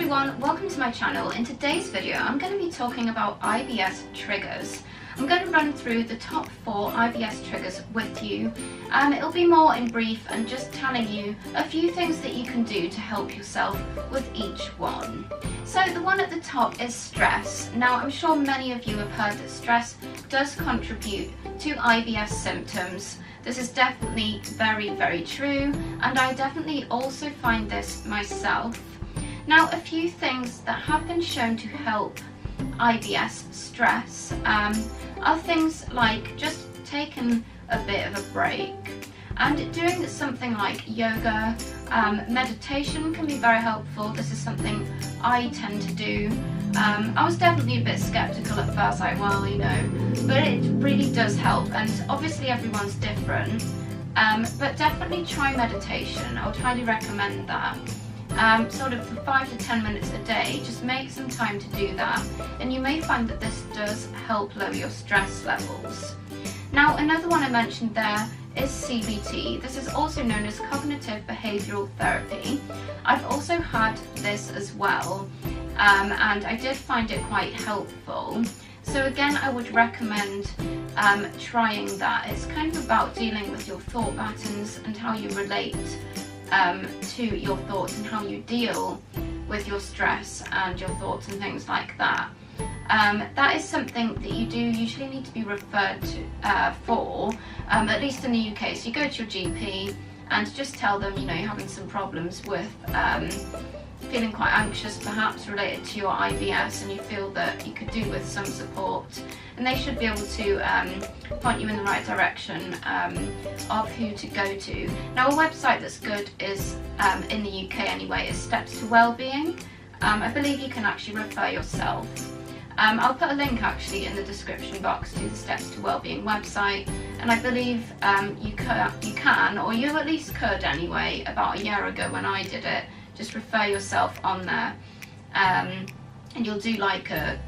everyone, welcome to my channel. In today's video I'm going to be talking about IBS triggers. I'm going to run through the top 4 IBS triggers with you. It'll be more in brief and just telling you a few things that you can do to help yourself with each one. So the one at the top is stress. Now I'm sure many of you have heard that stress does contribute to IBS symptoms. This is definitely very true, and I definitely also find this myself. Now, a few things that have been shown to help IBS stress are things like just taking a bit of a break and doing something like yoga. Meditation can be very helpful. This is something I tend to do. I was definitely a bit skeptical at first, like, well, you know, but it really does help, and obviously everyone's different, but definitely try meditation. I would highly recommend that. Sort of for 5 to 10 minutes a day, just make some time to do that, and you may find that this does help lower your stress levels. Now, another one I mentioned there is CBT. This is also known as cognitive behavioural therapy. I've also had this as well, and I did find it quite helpful. So again, I would recommend trying that. It's kind of about dealing with your thought patterns and how you relate to your thoughts and how you deal with your stress and your thoughts and things like that. That is something that you do usually need to be referred to for, at least in the UK. So you go to your GP and just tell them, you know, you're having some problems with feeling quite anxious, perhaps related to your IBS, and you feel that you could do with some support, and they should be able to point you in the right direction of who to go to. Now, a website that's good is, in the UK anyway, is Steps to Wellbeing. I believe you can actually refer yourself. I'll put a link actually in the description box to the Steps to Wellbeing website, and I believe you can, or you at least could anyway, about a year ago when I did it, just refer yourself on there, and you'll do like a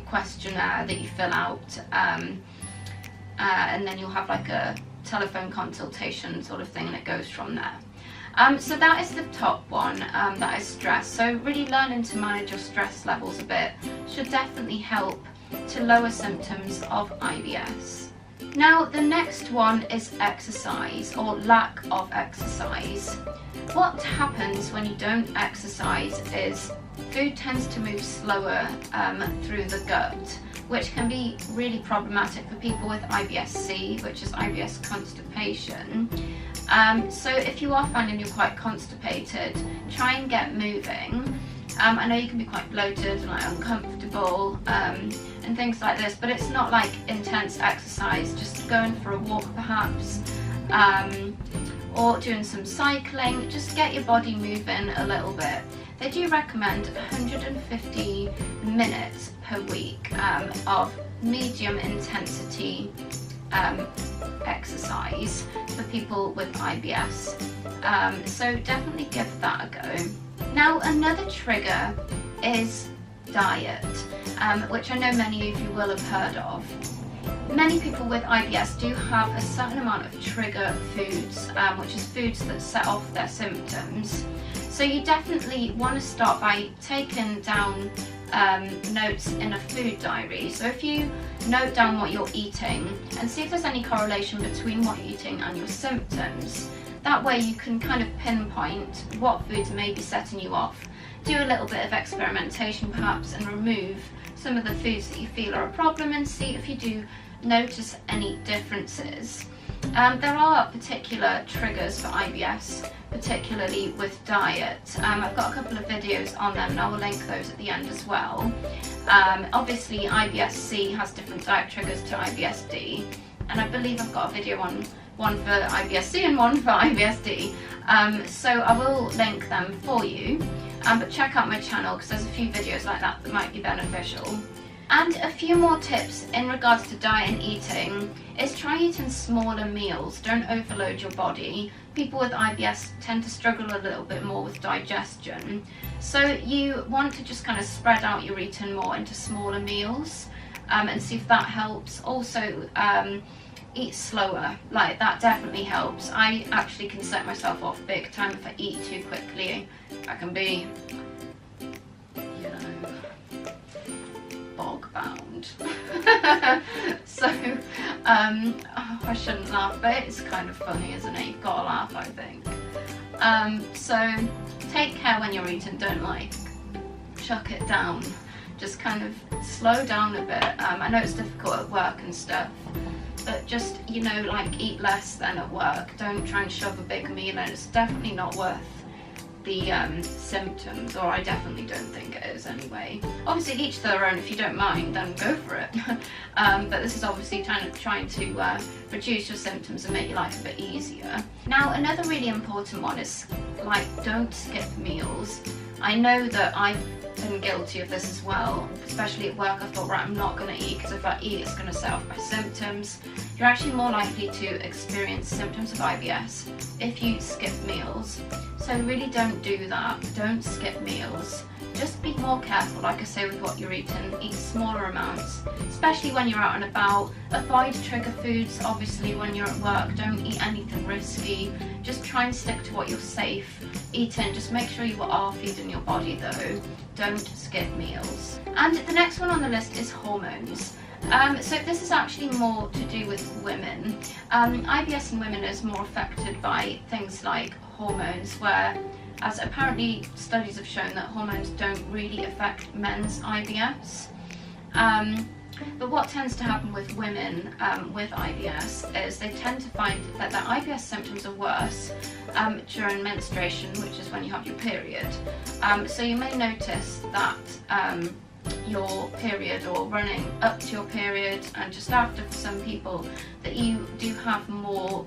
questionnaire that you fill out, and then you'll have like a telephone consultation sort of thing, and it goes from there. So that is the top one, that is stress. So really learning to manage your stress levels a bit should definitely help to lower symptoms of IBS. Now, the next one is exercise, or lack of exercise. What happens when you don't exercise is food tends to move slower through the gut, which can be really problematic for people with IBS-C, which is IBS constipation. So if you are finding you're quite constipated, try and get moving. I know you can be quite bloated and like uncomfortable and things like this, but it's not like intense exercise. Just going for a walk perhaps, or doing some cycling. Just get your body moving a little bit. They do recommend 150 minutes per week of medium intensity exercise for people with IBS. So definitely give that a go. Now, another trigger is diet, which I know many of you will have heard of. Many people with IBS do have a certain amount of trigger foods, which is foods that set off their symptoms. So you definitely want to start by taking down notes in a food diary. So if you note down what you're eating and see if there's any correlation between what you're eating and your symptoms, that way you can kind of pinpoint what foods may be setting you off. Do a little bit of experimentation perhaps and remove some of the foods that you feel are a problem and see if you do notice any differences. There are particular triggers for IBS, particularly with diet. I've got a couple of videos on them, and I will link those at the end as well. Obviously IBS-C has different diet triggers to IBS-D, and I believe I've got a video on one for IBS-C and one for IBS-D, so I will link them for you, but check out my channel because there's a few videos like that that might be beneficial. And a few more tips in regards to diet and eating is try eating smaller meals. Don't overload your body. People with IBS tend to struggle a little bit more with digestion. So you want to just kind of spread out your eating more into smaller meals, and see if that helps. Also, eat slower, like that definitely helps. I actually can set myself off big time if I eat too quickly. I can be So I shouldn't laugh, but it's kind of funny, isn't it? You've got to laugh, I think. So take care when you're eating, don't like chuck it down. Just kind of slow down a bit. I know it's difficult at work and stuff, but just, you know, like eat less than at work. Don't try and shove a big meal in. It's definitely not worth the symptoms, or I definitely don't think it is anyway. Obviously each their own. If you don't mind, then go for it. But this is obviously trying to reduce your symptoms and make your life a bit easier. Now another really important one is, like, don't skip meals. I know that I've been guilty of this as well, especially at work. I thought, right, I'm not going to eat, because if I eat it's going to set off my symptoms. You're actually more likely to experience symptoms of IBS if you skip meals. So really don't do that. Don't skip meals. Just be more careful, like I say, with what you're eating. Eat smaller amounts, especially when you're out and about. Avoid trigger foods, obviously, when you're at work. Don't eat anything risky. Just try and stick to what you're safe eating. Just make sure you are feeding your body though. Don't skip meals. And the next one on the list is hormones. So this is actually more to do with women. IBS in women is more affected by things like hormones, where, as apparently studies have shown, that hormones don't really affect men's IBS. But what tends to happen with women with IBS is they tend to find that their IBS symptoms are worse during menstruation, which is when you have your period. So you may notice that your period, or running up to your period and just after, for some people, that you do have more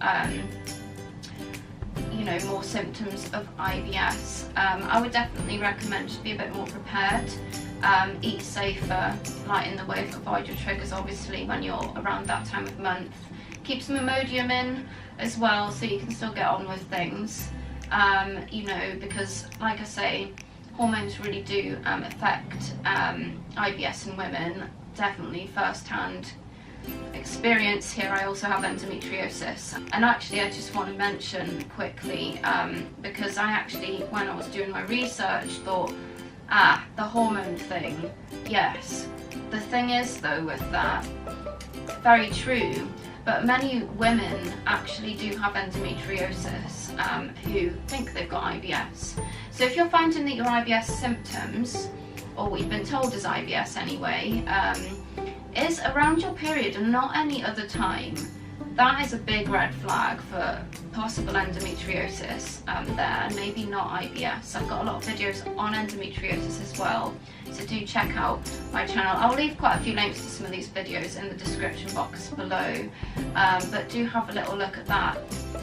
you know, more symptoms of IBS. I would definitely recommend just be a bit more prepared. Eat safer, lighten the weight, avoid your triggers obviously when you're around that time of month. Keep some Imodium in as well, so you can still get on with things. You know, because like I say, hormones really do affect IBS in women. Definitely first-hand experience here. I also have endometriosis, and actually I just want to mention quickly, because I actually, when I was doing my research, thought, the hormone thing, yes. The thing is though with that, very true, but many women actually do have endometriosis who think they've got IBS. So if you're finding that your IBS symptoms, or what you've been told is IBS anyway, is around your period and not any other time, that is a big red flag for possible endometriosis there, and maybe not IBS. I've got a lot of videos on endometriosis as well, so do check out my channel. I'll leave quite a few links to some of these videos in the description box below, but do have a little look at that.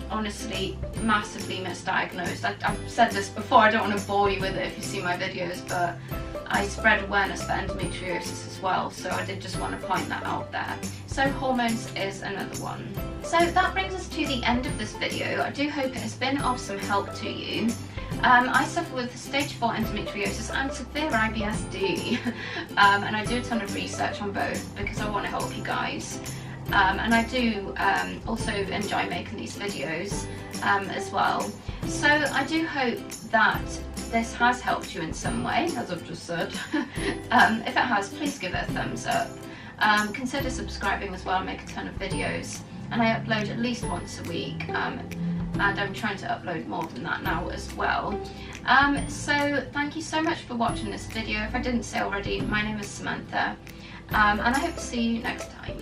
Honestly, massively misdiagnosed. I've said this before, I don't want to bore you with it if you see my videos, but I spread awareness for endometriosis as well, so I did just want to point that out there. So hormones is another one. So that brings us to the end of this video. I do hope it has been of some help to you. I suffer with stage 4 endometriosis and severe IBS-D, and I do a ton of research on both because I want to help you guys. And I do also enjoy making these videos as well. So I do hope that this has helped you in some way, as I've just said. If it has, please give it a thumbs up. Consider subscribing as well. I make a ton of videos, and I upload at least once a week, and I'm trying to upload more than that now as well. So thank you so much for watching this video. If I didn't say already, my name is Samantha, and I hope to see you next time.